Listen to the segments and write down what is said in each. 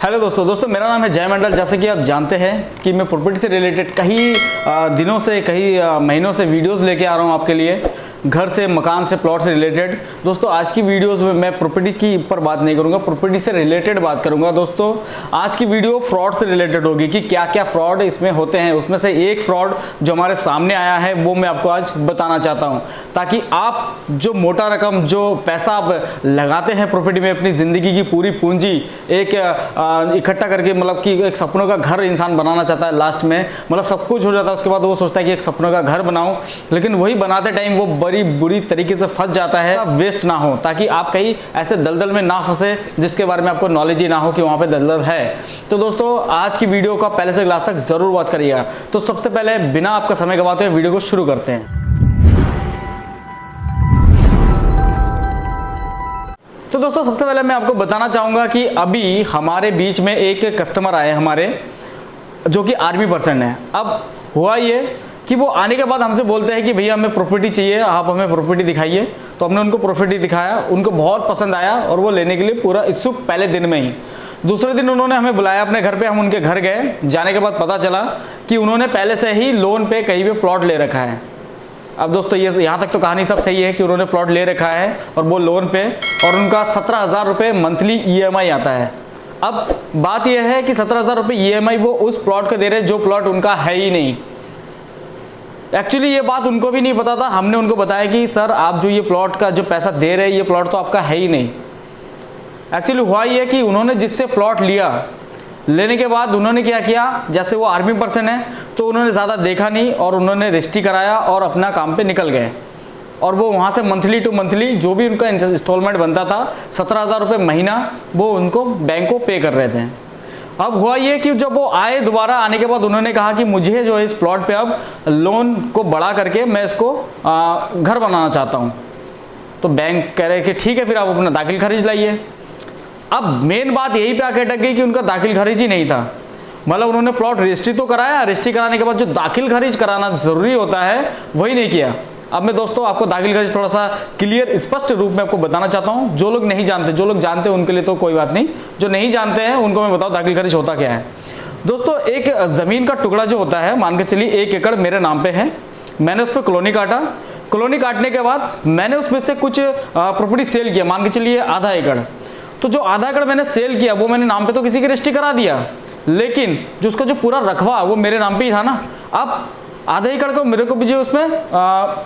Hello दोस्तों मेरा नाम है जय मंडल। जैसे कि आप जानते हैं कि मैं प्रॉपर्टी से रिलेटेड कई दिनों से कई महीनों से वीडियोस लेके आ रहा हूं आपके लिए, घर से मकान से प्लॉट से रिलेटेड। दोस्तों आज की वीडियोस में मैं प्रॉपर्टी की ऊपर बात नहीं करूंगा, प्रॉपर्टी से रिलेटेड बात करूंगा। दोस्तों आज की वीडियो फ्रॉड से रिलेटेड होगी कि क्या क्या फ्रॉड इसमें होते हैं। उसमें से एक फ्रॉड जो हमारे सामने आया है वो मैं आपको आज बताना चाहता हूं, ताकि आप जो मोटा रकम जो पैसा आप लगाते हैं प्रॉपर्टी में, अपनी ज़िंदगी की पूरी पूंजी एक इकट्ठा करके, मतलब कि एक सपनों का घर इंसान बनाना चाहता है। लास्ट में मतलब सब कुछ हो जाता है, उसके बाद वो सोचता है कि एक सपनों का घर बनाऊं, लेकिन वही बनाते टाइम वो बड़ी बुरी तरीके से फंस जाता है। वेस्ट ना हो, ताकि आप कहीं ऐसे दलदल में ना फंसे जिसके बारे में आपको नॉलेज ही ना हो कि वहां पे दलदल है। तो दोस्तों आज की वीडियो का पहले से लास्ट तक जरूर वॉच करिएगा। तो सबसे पहले बिना आपका समय गवाते हुए वीडियो को शुरू करते हैं। तो दोस्तों सबसे पहले मैं आपको बताना चाहूंगा कि अभी हमारे बीच में एक कस्टमर आए हमारे, जो कि आर्मी पर्सन है। अब हुआ ये कि वो आने के बाद हमसे बोलते हैं कि भैया हमें प्रॉपर्टी चाहिए, आप हमें प्रॉपर्टी दिखाइए। तो हमने उनको प्रॉपर्टी दिखाया, उनको बहुत पसंद आया और वो लेने के लिए पूरा इच्छुक पहले दिन में ही। दूसरे दिन उन्होंने हमें बुलाया अपने घर पे, हम उनके घर गए। जाने के बाद पता चला कि उन्होंने पहले से ही लोन पे कहीं पे प्लॉट ले रखा है। अब दोस्तों ये यहाँ तक तो कहानी सब सही है कि उन्होंने प्लॉट ले रखा है और वो लोन पे, और उनका 17,000 रुपये मंथली EMI आता है। अब बात यह है कि 17,000 रुपये EMI वो उस प्लॉट का दे रहे जो प्लॉट उनका है ही नहीं। एक्चुअली ये बात उनको भी नहीं पता था। हमने उनको बताया कि सर आप जो ये प्लॉट का जो पैसा दे रहे हैं, ये प्लॉट तो आपका है ही नहीं। एक्चुअली हुआ ये कि उन्होंने जिससे प्लॉट लिया, लेने के बाद उन्होंने क्या किया, जैसे वो आर्मी पर्सन है तो उन्होंने ज़्यादा देखा नहीं और उन्होंने रजिस्ट्री कराया और अपना काम पे निकल गए। और वो वहाँ से मंथली टू मंथली जो भी उनका इंस्टॉलमेंट बनता था 17,000 रुपये महीना, वो उनको बैंक को पे कर रहे थे। अब हुआ ये कि जब वो आए, दोबारा आने के बाद उन्होंने कहा कि मुझे जो है इस प्लॉट पे अब लोन को बढ़ा करके मैं इसको घर बनाना चाहता हूँ। तो बैंक कह रहे कि ठीक है, फिर आप अपना दाखिल खारिज लाइए। अब मेन बात यही पे आके अटक गई कि उनका दाखिल खारिज ही नहीं था। मतलब उन्होंने प्लॉट रजिस्ट्री तो कराया, रजिस्ट्री कराने के बाद जो दाखिल खारिज कराना जरूरी होता है वही नहीं किया। अब मैं दोस्तों आपको दाखिल खारिज थोड़ा सा क्लियर स्पष्ट रूप में आपको बताना चाहता हूं। जो लोग नहीं जानते, जो लोग जानते हैं उनके लिए तो कोई बात नहीं, जो नहीं जानते हैं उनको मैं बताऊं दाखिल खारिज होता क्या है। दोस्तों एक जमीन का टुकड़ा जो होता है, मान के चलिए 1 एकड़ मेरे नाम पे है, मैंने उस पर कॉलोनी काटा। कॉलोनी काटने के बाद मैंने उसमें से कुछ प्रॉपर्टी सेल किया, मान के चलिए आधा एकड़। तो जो आधा एकड़ मैंने सेल किया वो मैंने नाम पे तो किसी की रजिस्ट्री करा दिया, लेकिन जो उसका जो पूरा रकबा वो मेरे नाम पे ही था ना। अब आधा एकड़ को मेरे को भी जो उसमें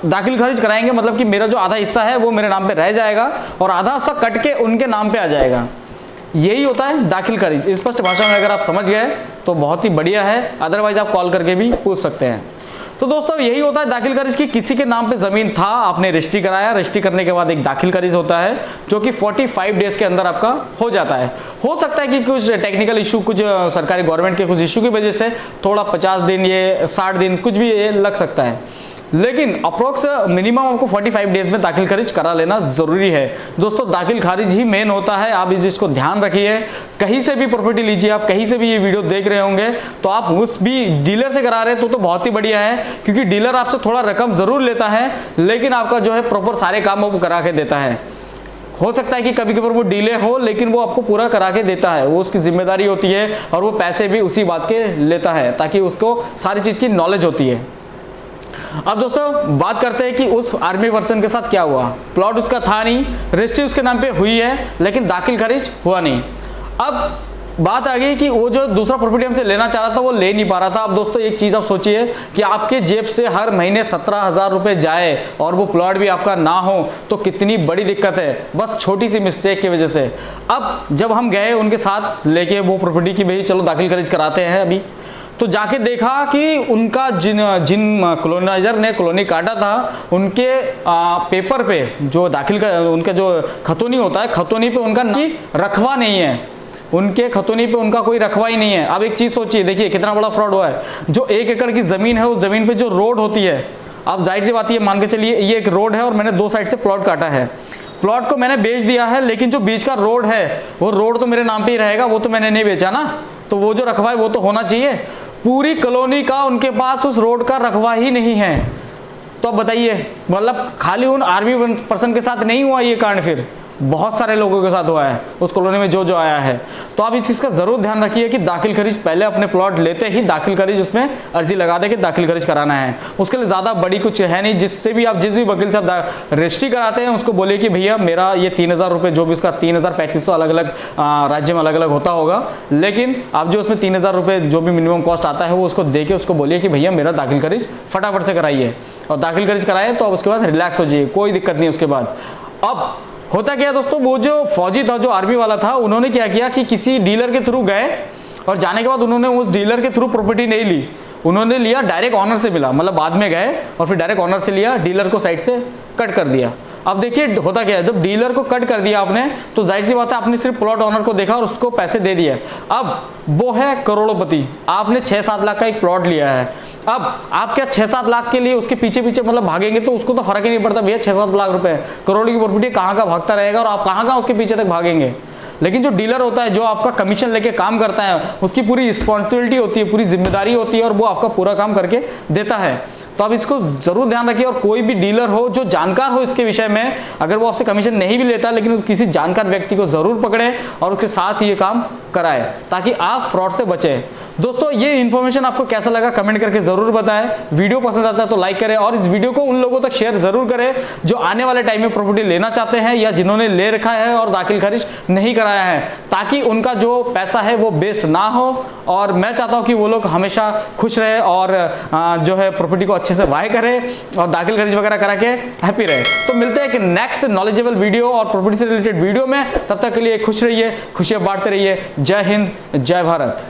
दाखिल खारिज कराएंगे, मतलब कि मेरा जो आधा हिस्सा है वो मेरे नाम पे रह जाएगा और आधा हिस्सा कट के उनके नाम पे आ जाएगा। यही होता है दाखिल खारिज। स्पष्ट भाषा में अगर आप समझ गए तो बहुत ही बढ़िया है, अदरवाइज आप कॉल करके भी पूछ सकते हैं। तो दोस्तों यही होता है दाखिल खारिज की। किसी के नाम पे जमीन था, आपने रजिस्ट्री कराया, रजिस्ट्री करने के बाद एक दाखिल खारिज होता है जो कि 45 डेज के अंदर आपका हो जाता है। हो सकता है कि कुछ टेक्निकल इशू, कुछ सरकारी गवर्नमेंट के कुछ इशू की वजह से थोड़ा 50 दिन, ये 60 दिन कुछ भी ये लग सकता है, लेकिन अप्रोक्स मिनिमम आपको 45 डेज में दाखिल खारिज करा लेना जरूरी है। दोस्तों दाखिल खारिज ही मेन होता है, आप इस चीज को ध्यान रखिए। कहीं से भी प्रॉपर्टी लीजिए, आप कहीं से भी ये वीडियो देख रहे होंगे तो आप उस भी डीलर से करा रहे हैं तो बहुत ही बढ़िया है, क्योंकि डीलर आपसे थोड़ा रकम जरूर लेता है, लेकिन आपका जो है प्रॉपर सारे काम वो करा के देता है। हो सकता है कि कभी कभी वो डिले हो, लेकिन वो आपको पूरा करा के देता है, वो उसकी जिम्मेदारी होती है और वो पैसे भी उसी बात के लेता है ताकि उसको सारी चीज की नॉलेज होती है। अब दोस्तों बात करते हैं कि उस आर्मी पर्सन के साथ क्या हुआ। प्लॉट उसका था नहीं, रजिस्ट्री उसके नाम पे हुई है, लेकिन दाखिल खारिज हुआ नहीं। अब बात आ गई कि वो जो दूसरा प्रॉपर्टी हमसे लेना चाह रहा था वो ले नहीं पा रहा था। अब दोस्तों एक चीज आप सोचिए कि आपके जेब से हर महीने 17,000 रुपए जाए और वो प्लॉट भी आपका ना हो तो कितनी बड़ी दिक्कत है, बस छोटी सी मिस्टेक की वजह से। अब जब हम गए उनके साथ लेके वो प्रॉपर्टी की, भाई चलो दाखिल खारिज कराते हैं अभी, तो जाके देखा कि उनका जिन कॉलोनाइजर ने कॉलोनी काटा था, उनके पेपर पे जो दाखिल कर, उनका जो खतौनी होता है, खतौनी पे उनका रखवा नहीं है, उनके खतौनी पे उनका कोई रखवा ही नहीं है। अब एक चीज सोचिए, देखिए कितना बड़ा फ्रॉड हुआ है। जो 1 एकड़ की जमीन है, उस जमीन पे जो रोड होती है, अब जाहिर सी बात है, मान के चलिए ये एक रोड है और मैंने 2 साइड से प्लॉट काटा है, प्लॉट को मैंने बेच दिया है, लेकिन जो बीच का रोड है वो रोड तो मेरे नाम पे ही रहेगा, वो तो मैंने नहीं बेचा ना, तो वो जो रखवा है वो तो होना चाहिए। पूरी कॉलोनी का उनके पास उस रोड का रखवा ही नहीं है। तो अब बताइए, मतलब खाली उन आर्मी पर्सन के साथ नहीं हुआ ये कांड, फिर बहुत सारे लोगों के साथ हुआ है उस कॉलोनी में जो आया है। तो आप इस चीज़ का ज़रूर ध्यान रखिए कि दाखिल खारिज पहले अपने प्लॉट लेते ही दाखिल खारिज उसमें अर्जी लगा दे कि दाखिल खारिज कराना है। उसके लिए ज़्यादा बड़ी कुछ है नहीं, जिससे भी आप जिस भी वकील से रजिस्ट्री कराते हैं उसको बोलिए कि भैया मेरा ये 3000 रुपये, जो भी उसका 3000-3500 अलग अलग राज्य में अलग अलग होता होगा, लेकिन आप जो उसमें 3000 रुपये जो भी मिनिमम कॉस्ट आता है वो उसको दे के उसको बोलिए कि भैया मेरा दाखिल खारिज फटाफट से कराइए। और दाखिल खारिज कराए तो अब उसके बाद रिलैक्स हो जाइए, कोई दिक्कत नहीं उसके बाद। अब होता क्या दोस्तों, वो जो फौजी था, जो आर्मी वाला था, उन्होंने क्या किया कि किसी डीलर के थ्रू गए और जाने के बाद उन्होंने उस डीलर के थ्रू प्रॉपर्टी नहीं ली, उन्होंने लिया डायरेक्ट ऑनर से मिला, मतलब बाद में गए और फिर डायरेक्ट ऑनर से लिया, डीलर को साइड से कट कर दिया। अब देखिए होता क्या है, जब डीलर को कट कर दिया आपने तो जाहिर सी बात है आपने सिर्फ प्लॉट ऑनर को देखा और उसको पैसे दे दिए। अब वो है करोड़पति, आपने 6-7 लाख का एक प्लॉट लिया है। अब आप क्या 6-7 लाख के लिए उसके पीछे पीछे मतलब भागेंगे तो उसको तो फर्क ही नहीं पड़ता भैया, 6-7 लाख रुपए करोड़ की प्रॉपर्टी कहाँ का भागता रहेगा और आप कहाँ उसके पीछे तक भागेंगे। लेकिन जो डीलर होता है, जो आपका कमीशन लेके काम करता है, उसकी पूरी रिस्पॉन्सिबिलिटी होती है, पूरी जिम्मेदारी होती है और वो आपका पूरा काम करके देता है। तो आप इसको जरूर ध्यान रखिए। और कोई भी डीलर हो जो जानकार हो इसके विषय में, अगर वो आपसे कमीशन नहीं भी लेता लेकिन किसी जानकार व्यक्ति को जरूर पकड़े और उसके साथ ये काम कराए ताकि आप फ्रॉड से बचें। दोस्तों ये इन्फॉर्मेशन आपको कैसा लगा कमेंट करके जरूर बताएं। वीडियो पसंद आता है तो लाइक करें और इस वीडियो को उन लोगों तक शेयर जरूर करें जो आने वाले टाइम में प्रॉपर्टी लेना चाहते हैं या जिन्होंने ले रखा है और दाखिल खारिज नहीं कराया है, ताकि उनका जो पैसा है वो वेस्ट ना हो। और मैं चाहता हूं कि वो लोग हमेशा खुश रहे और जो है प्रॉपर्टी को अच्छे से बाय करे और दाखिल खारिज वगैरह करा के हैप्पी रहे। तो मिलते हैं एक नेक्स्ट नॉलेजेबल वीडियो और प्रॉपर्टी से रिलेटेड वीडियो में। तब तक के लिए खुश रहिए, खुशियां बांटते रहिए। जय हिंद, जय भारत।